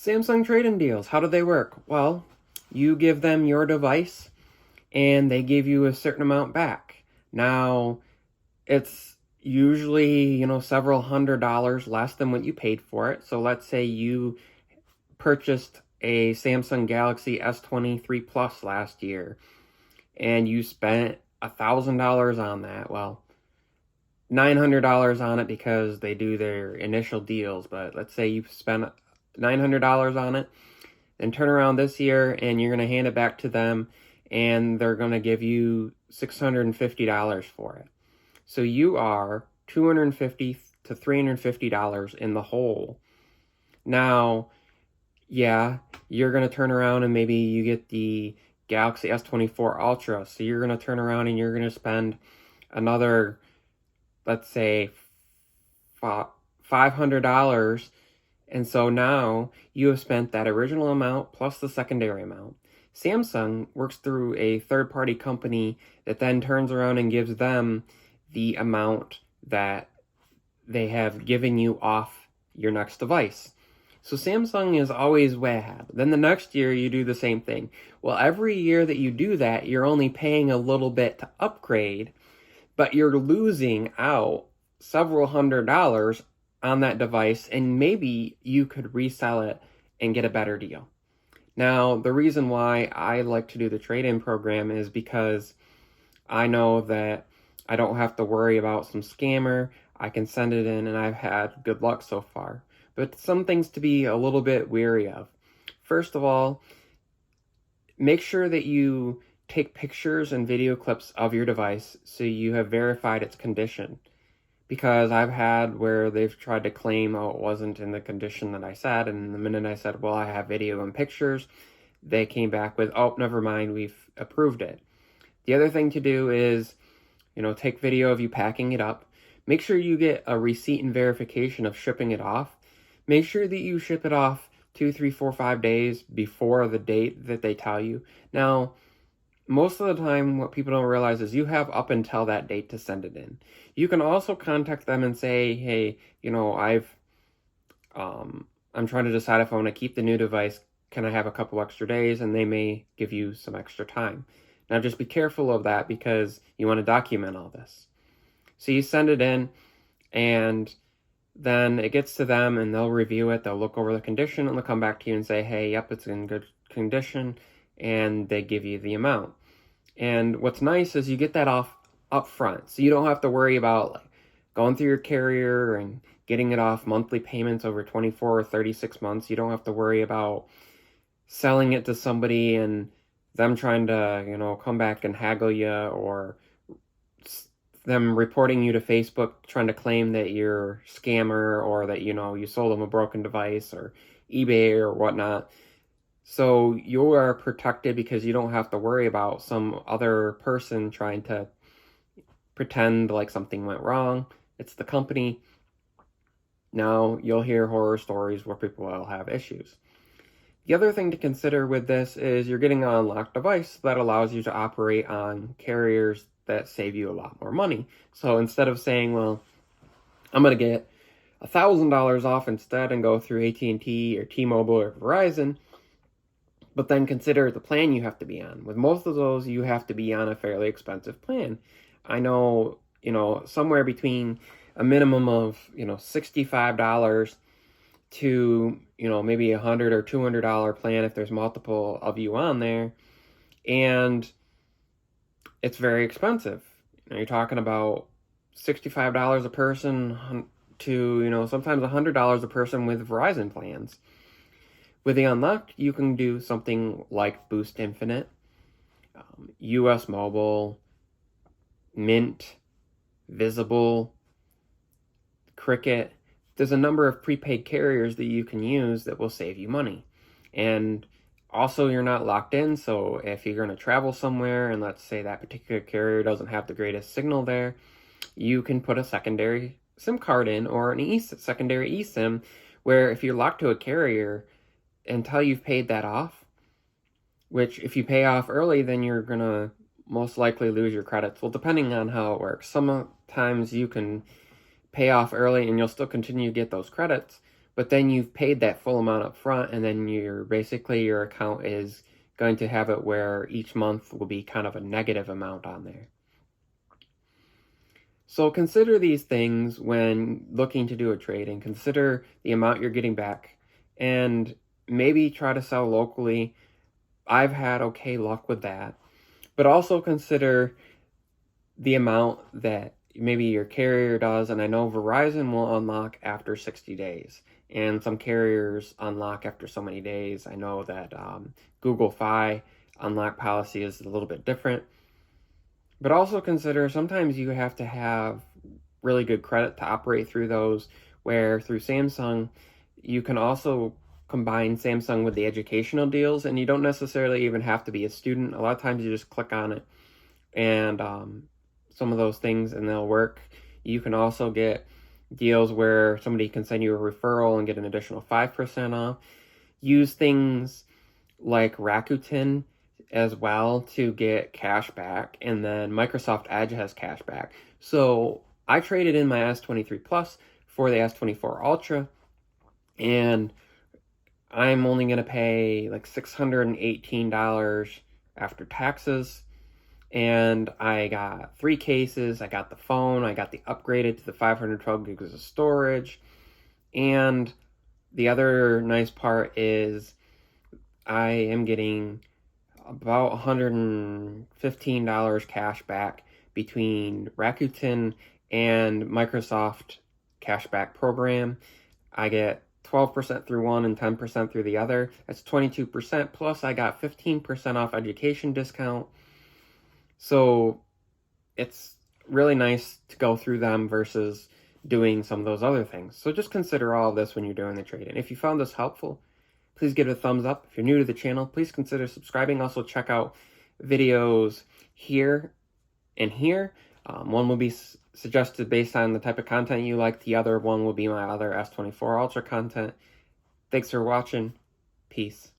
Samsung trade-in deals, how do they work? Well, you give them your device and they give you a certain amount back. Now, it's usually, several $100s less than what you paid for it. So let's say you purchased a Samsung Galaxy S23 Plus last year and you spent $1,000 on that. Well, $900 on it because they do their initial deals, but let's say you spent $900 on it, then turn around this year and you're going to hand it back to them and they're going to give you $650 for it. So you are $250 to $350 in the hole. Now, yeah, you're going to turn around and maybe you get the Galaxy S24 Ultra. So you're going to turn around and you're going to spend another, let's say, $500. And so now you have spent that original amount plus the secondary amount. Samsung works through a third-party company that then turns around and gives them the amount that they have given you off your next device. So Samsung is always way ahead. Then the next year you do the same thing. Well, every year that you do that, you're only paying a little bit to upgrade, but you're losing out several $100s on that device, and maybe you could resell it and get a better deal. Now, the reason why I like to do the trade-in program is because I know that I don't have to worry about some scammer. I can send it in and I've had good luck so far. But some things to be a little bit wary of. First of all, make sure that you take pictures and video clips of your device so you have verified its condition. Because I've had where they've tried to claim, oh, it wasn't in the condition that I said, and the minute I said, well, I have video and pictures, they came back with, oh, never mind, we've approved it. The other thing to do is, take video of you packing it up. Make sure you get a receipt and verification of shipping it off. Make sure that you ship it off 2, 3, 4, 5 days before the date that they tell you. Now, most of the time, what people don't realize is you have up until that date to send it in. You can also contact them and say, hey, I'm trying to decide if I want to keep the new device. Can I have a couple extra days? And they may give you some extra time. Now, just be careful of that because you want to document all this. So you send it in, and then it gets to them, and they'll review it. They'll look over the condition, and they'll come back to you and say, hey, yep, it's in good condition, and they give you the amount. And what's nice is you get that off up front, so you don't have to worry about going through your carrier and getting it off monthly payments over 24 or 36 months. You don't have to worry about selling it to somebody and them trying to, come back and haggle you, or them reporting you to Facebook trying to claim that you're a scammer, or that, you sold them a broken device, or eBay or whatnot. So you are protected because you don't have to worry about some other person trying to pretend like something went wrong. It's the company. Now, you'll hear horror stories where people will have issues. The other thing to consider with this is you're getting an unlocked device that allows you to operate on carriers that save you a lot more money. So instead of saying, well, I'm going to get $1,000 off instead and go through AT&T or T-Mobile or Verizon, but then consider the plan you have to be on. With most of those, you have to be on a fairly expensive plan. I know, somewhere between a minimum of, $65 to, maybe $100 or $200 plan if there's multiple of you on there. And it's very expensive. You're talking about $65 a person to, sometimes $100 a person with Verizon plans. With the Unlocked, you can do something like Boost Infinite, US Mobile, Mint, Visible, Cricket. There's a number of prepaid carriers that you can use that will save you money. And also, you're not locked in, so if you're going to travel somewhere and let's say that particular carrier doesn't have the greatest signal there, you can put a secondary SIM card in, or an secondary eSIM, where if you're locked to a carrier until you've paid that off, which if you pay off early, then you're going to most likely lose your credits. Well, depending on how it works. Sometimes you can pay off early and you'll still continue to get those credits. but then you've paid that full amount up front, and then your account is going to have it where each month will be kind of a negative amount on there. So consider these things when looking to do a trade, and consider the amount you're getting back, and maybe try to sell locally. I've had okay luck with that, but also consider the amount that maybe your carrier does. And I know Verizon will unlock after 60 days, and some carriers unlock after so many days. I know that Google Fi unlock policy is a little bit different. But also consider sometimes you have to have really good credit to operate through those, where through Samsung, you can also combine Samsung with the educational deals, and you don't necessarily even have to be a student. A lot of times you just click on it and some of those things and they'll work. You can also get deals where somebody can send you a referral and get an additional 5% off. Use things like Rakuten as well to get cash back, and then Microsoft Edge has cash back. So I traded in my S23 Plus for the S24 Ultra, and I'm only going to pay like $618 after taxes. And I got 3 cases, I got the phone, I got the upgraded to the 512 gigs of storage. And the other nice part is I am getting about $115 cash back between Rakuten and Microsoft cashback program. I get 12% through one and 10% through the other. That's 22%, plus I got 15% off education discount. So it's really nice to go through them versus doing some of those other things. So just consider all of this when you're doing the trade. And if you found this helpful, please give it a thumbs up. If you're new to the channel, please consider subscribing. Also check out videos here and here. One will be suggested based on the type of content you like. The other one will be my other S24 Ultra content. Thanks for watching. Peace.